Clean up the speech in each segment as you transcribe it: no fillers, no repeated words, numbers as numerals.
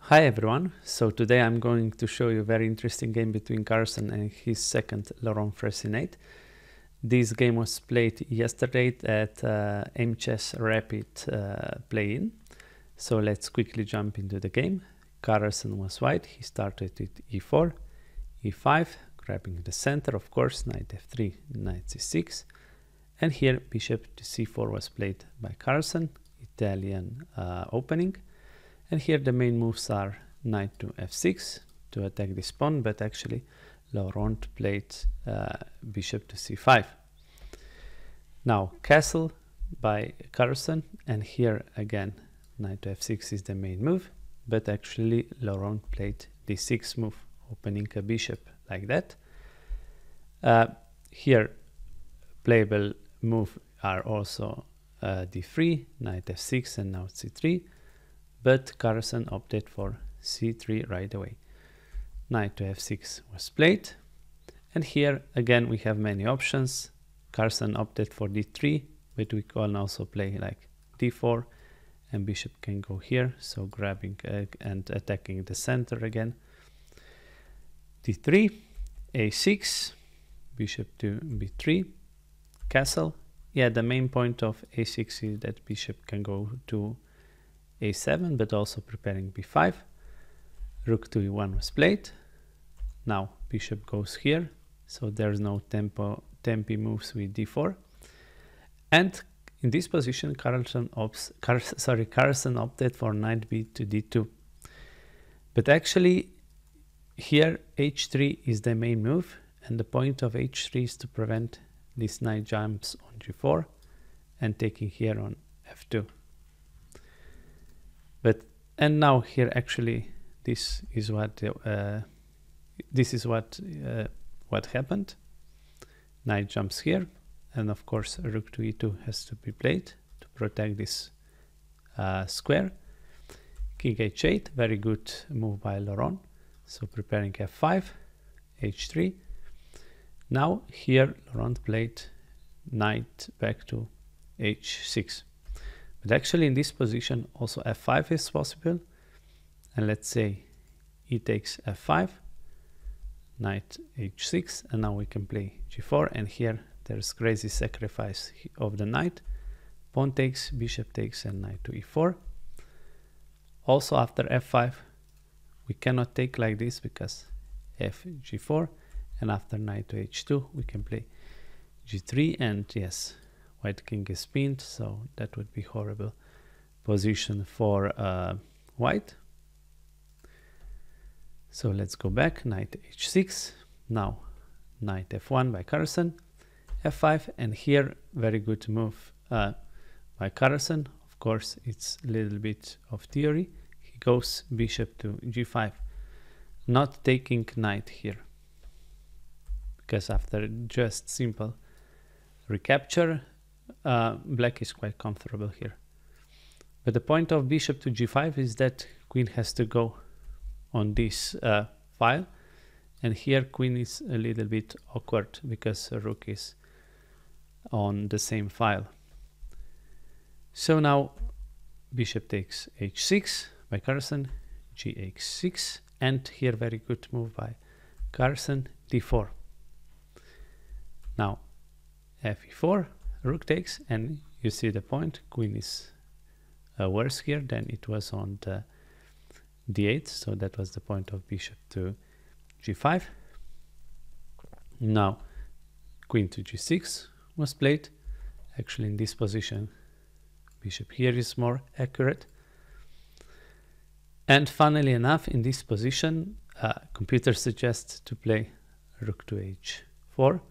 Hi everyone, so today I'm going to show you a very interesting game between Carlsen and his second Laurent Freycinet. This game was played yesterday at MChess Rapid play-in. So let's quickly jump into the game. Carlsen was white, he started with e4, e5, grabbing the center, of course, knight f3, knight c6. And here bishop to c4 was played by Carlsen, Italian opening. And here the main moves are knight to f6 to attack this pawn, but actually Laurent played bishop to c5. Now castle by Carlsen, and here again knight to f6 is the main move, but actually Laurent played d6 move, opening a bishop like that. Here playable move are also d3, knight f6 and now c3. But Carlsen opted for c3 right away. Knight to f6 was played. And here again we have many options. Carlsen opted for d3, but we can also play like d4 and bishop can go here, so grabbing and attacking the center again. d3, a6, bishop to b3, castle. Yeah, the main point of a6 is that bishop can go to a7, but also preparing b5. Rook to e1 was played. Now bishop goes here, so there's no tempi moves with d4. And in this position, Carlsen opted for knight b to d2. But actually, here h3 is the main move, and the point of h3 is to prevent this knight jumps on g4 and taking here on f2. And now here actually this is what happened. Knight jumps here, and of course rook to e2 has to be played to protect this square. King h8, very good move by Laurent. So preparing f5, h3. Now here Laurent played knight back to h6. But actually in this position also f5 is possible, and let's say e takes f5, knight h6, and now we can play g4, and here there's crazy sacrifice of the knight, pawn takes, bishop takes, and knight to e4. Also after f5 we cannot take like this because f g4, and after knight to h2 we can play g3, and yes, white king is pinned, so that would be horrible position for white. So let's go back, knight h6, now knight f1 by Carlsen, f5, and here very good move by Carlsen. Of course it's a little bit of theory. He goes bishop to g5, not taking knight here, because after just simple recapture, black is quite comfortable here. But the point of bishop to g5 is that queen has to go on this file, and here queen is a little bit awkward because rook is on the same file. So now bishop takes h6 by Carlsen, gh6, and here very good move by Carlsen, d4. Now fe4, rook takes, and you see the point, queen is worse here than it was on the d8, so that was the point of bishop to g5. Now queen to g6 was played. Actually in this position bishop here is more accurate. And funnily enough, in this position computer suggests to play rook to h4,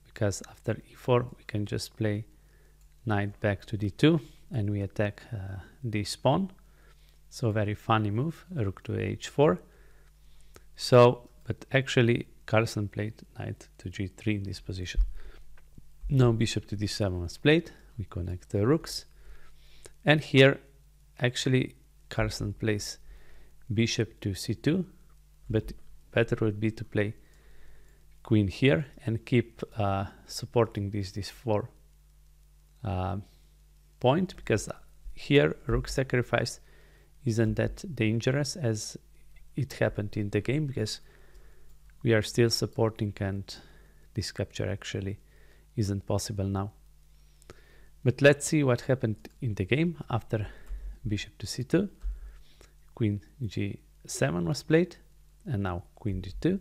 because after e4 we can just play knight back to d2 and we attack this pawn. So very funny move, rook to h4. So, but actually Carlsen played knight to g3 in this position. Now bishop to d7 was played, we connect the rooks, and here actually Carlsen plays bishop to c2, but better would be to play queen here and keep supporting this 4 point, because here rook sacrifice isn't that dangerous as it happened in the game, because we are still supporting and this capture actually isn't possible now. But let's see what happened in the game after bishop to c2. Queen g7 was played, and now queen d2.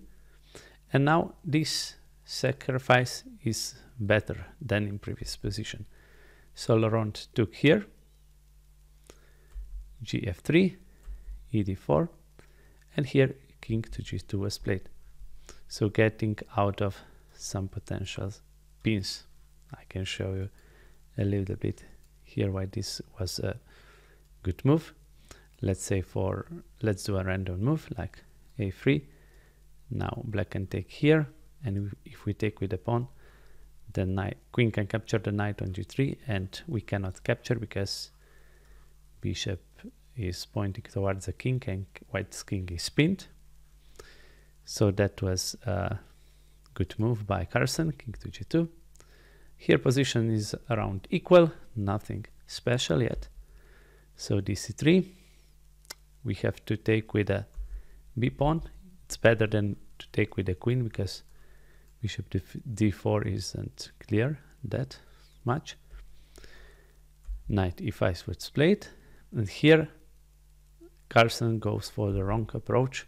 And now this sacrifice is better than in previous position. So Laurent took here, gf3, ed4, and here king to g2 was played. So getting out of some potential pins. I can show you a little bit here why this was a good move. Let's say let's do a random move like a3. Now black can take here, and if we take with the pawn, the queen can capture the knight on g3, and we cannot capture because bishop is pointing towards the king and white's king is pinned. So that was a good move by Carlsen, king to g2. Here position is around equal, nothing special yet. So dc3, we have to take with a b pawn. It's better than to take with the queen because bishop d4 isn't clear that much. Knight e5 was played, and here Carlsen goes for the wrong approach,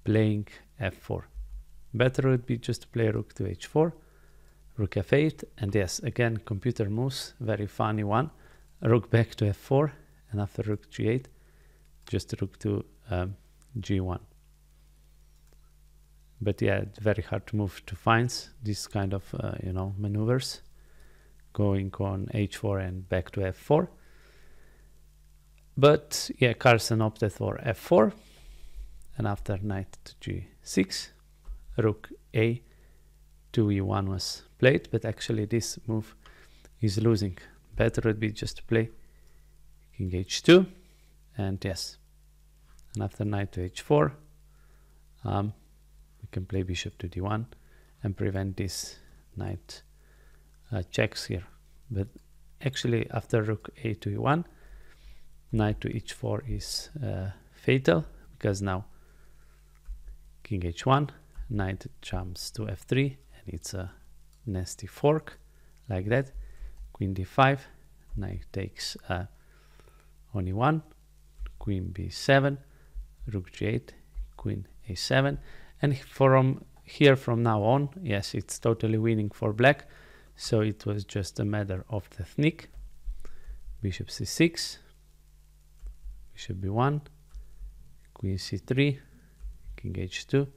playing f4. Better would be just to play rook to h4, rook f8, and yes, again computer moves, very funny one. Rook back to f4, and after rook g8, just rook to g1. But yeah, very hard to move to finds this kind of maneuvers, going on h4 and back to f4. But yeah, Carlsen opted for f4, and after knight to g6, rook a to e1 was played, but actually this move is losing. Better would be just to play king h2, and yes, and after knight to h4, we can play bishop to d1 and prevent this knight checks here. But actually after rook a to e1, knight to h4 is fatal, because now king h1, knight jumps to f3, and it's a nasty fork like that. Queen d5, knight takes on e1, queen b7, rook g8, queen a7, and from now on, yes, it's totally winning for black. So it was just a matter of technique. Bishop c6, bishop b1, queen c3, king h2,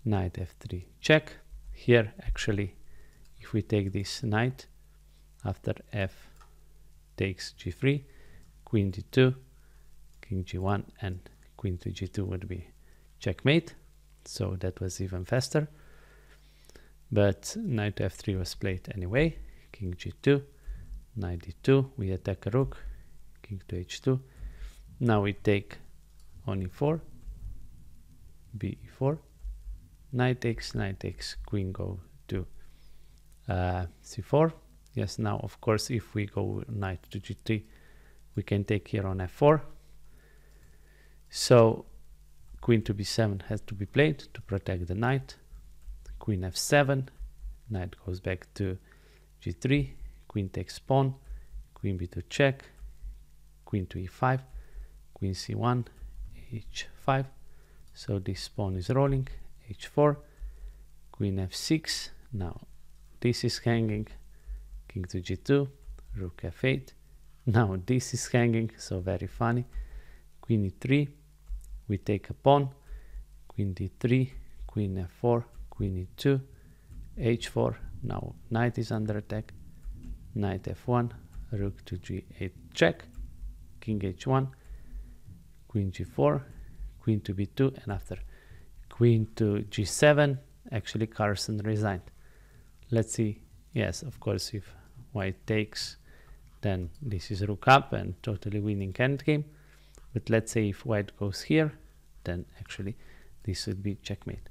knight f3 check. Here actually, if we take this knight, after f takes g3, queen d2, king g1, and queen to g2 would be checkmate. So that was even faster. But knight to f3 was played anyway, king g2, knight d2, we attack a rook, king to h2. Now we take on e4, b4, knight takes, queen go to c4. Yes, now of course if we go knight to g3, we can take here on f4. So queen to b7 has to be played to protect the knight. Queen f7, knight goes back to g3, queen takes pawn, queen b2 check, queen to e5, queen c1, h5. So this pawn is rolling, h4, queen f6. Now this is hanging, king to g2, rook f8. Now this is hanging, so very funny. Queen e3, we take a pawn, queen d3, queen f4, queen e2, h4. Now knight is under attack, knight f1, rook to g8 check, king h1, queen g4, queen to b2, and after queen to g7, actually Carlsen resigned. Let's see. Yes, of course, if white takes, then this is rook up and totally winning endgame. But let's say if white goes here, then actually this would be checkmate.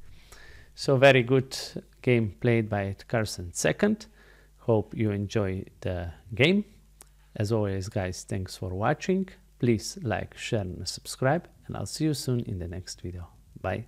So very good game played by Carlsen second. Hope you enjoy the game. As always, guys, thanks for watching. Please like, share and subscribe, and I'll see you soon in the next video. Bye.